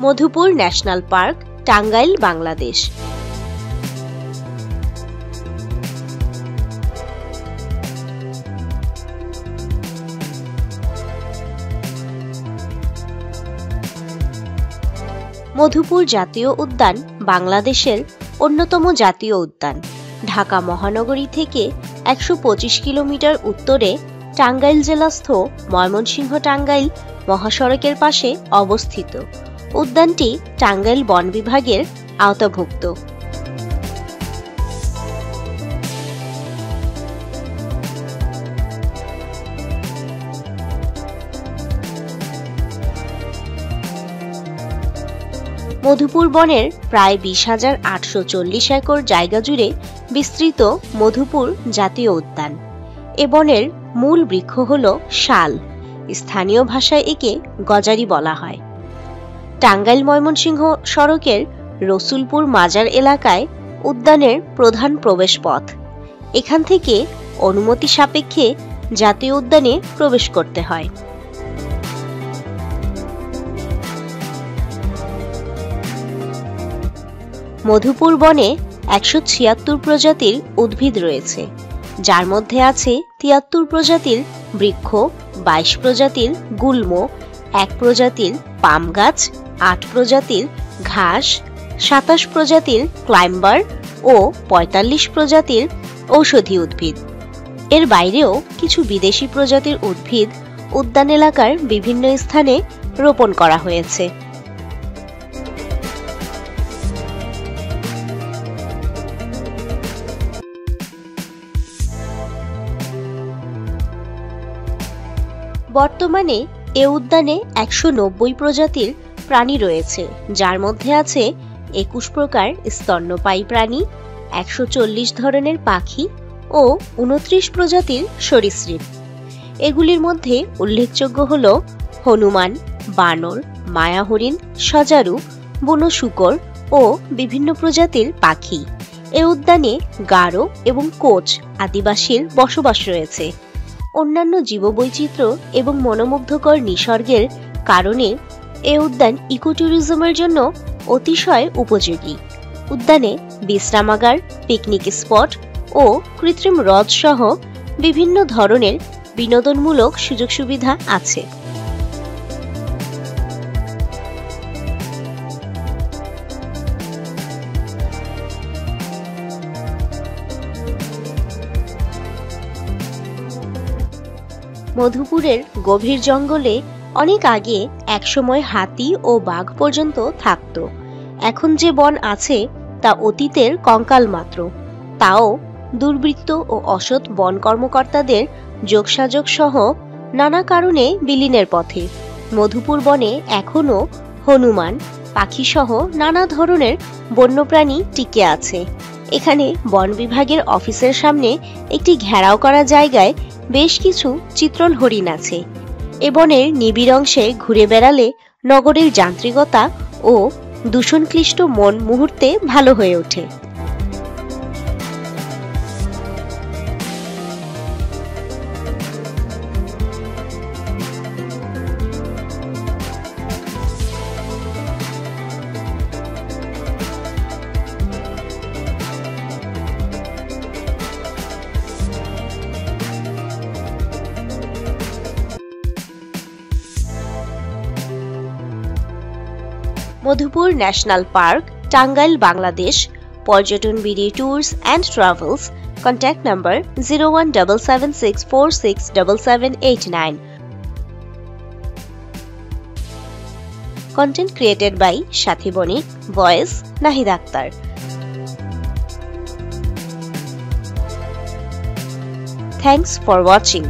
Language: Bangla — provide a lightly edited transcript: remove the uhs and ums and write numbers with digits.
Madhupur national park, Tangail, Bangladesh. মধুপুর জাতীয় উদ্যান বাংলাদেশের অন্যতম জাতীয় উদ্যান। ঢাকা মহানগরী থেকে ১২৫ কিলোমিটার উত্তরে টাঙ্গাইল জেলাস্থ ময়মনসিংহ টাঙ্গাইল মহাসড়কের পাশে অবস্থিত। উদ্যানটি টাঙ্গাইল বন বিভাগের আওতাভুক্ত। মধুপুর বনের প্রায় ২০,৮৪০ একর জায়গা জুড়ে বিস্তৃত মধুপুর জাতীয় উদ্যান। এ বনের মূল বৃক্ষ হল শাল, স্থানীয় ভাষায় একে গজারি বলা হয়। টাঙ্গাইল ময়মনসিংহ সড়কের রসুলপুর মাজার এলাকায় উদ্যানের প্রধান প্রবেশ পথ। এখান থেকে অনুমতি সাপেক্ষে জাতীয় উদ্যানে প্রবেশ করতে হয়। মধুপুর বনে ১৭৬ প্রজাতির উদ্ভিদ রয়েছে, যার মধ্যে আছে ৭৩ প্রজাতির বৃক্ষ, ২২ প্রজাতির গুল্ম, ১ প্রজাতির পাম গাছ, ৮ প্রজাতির ঘাস, ২৭ প্রজাতির ক্লাইম্বার ও ৪৫ প্রজাতির ঔষধি উদ্ভিদ। এর বাইরেও কিছু বিদেশি প্রজাতির উদ্ভিদ উদ্যান এলাকার বিভিন্ন স্থানে রোপণ করা হয়েছে। বর্তমানে এ উদ্যানে ১৯০ প্রজাতির প্রাণী রয়েছে, যার মধ্যে আছে ২১ প্রকার স্তন্যপায়ী প্রাণী, ১৪০ ধরনের পাখি ও ২৯ প্রজাতির সরীসৃপ। এগুলির মধ্যে উল্লেখযোগ্য হল হনুমান, বানর, মায়া হরিণ, সজারু, বুনো শূকর ও বিভিন্ন প্রজাতির পাখি। এ উদ্যানে গারো এবং কোচ আদিবাসীর বসবাস রয়েছে। অন্যান্য জীববৈচিত্র্য এবং মনোমুগ্ধকর নিসর্গের কারণে এ উদ্যান ইকোট্যুরিজমের জন্য অতিশয় উপযোগী। উদ্যানে বিশ্রামাগার, পিকনিক স্পট ও কৃত্রিম হ্রদ সহ বিভিন্ন ধরনের বিনোদনমূলক সুযোগ সুবিধা আছে। মধুপুরের গভীর জঙ্গলে অনেক আগে একসময় হাতি ও বাঘ পর্যন্ত থাকত। এখন যে বন আছে তা অতীতের কঙ্কাল মাত্র। তাও দুর্বৃত্ত ও অসৎ বন কর্মকর্তাদের যোগসাজগ সহ নানা কারণে বিলীনের পথে। মধুপুর বনে এখনও হনুমান, পাখি সহ নানা ধরনের বন্যপ্রাণী টিকে আছে। এখানে বন বিভাগের অফিসের সামনে একটি ঘেরাও করা জায়গায় বেশ কিছু চিত্রল হরিণ আছে। এ বনের নিবিড় অংশে ঘুরে বেড়ালে নগরের যান্ত্রিকতা ও দূষণক্লিষ্ট মন মুহূর্তে ভালো হয়ে ওঠে। Madhupur national park, Tangail, Bangladesh. Parjatan BD tours and travels. Contact number 017764677789। Content created by Shathi Bonik. Voice Nahid Akhtar. Thanks for watching.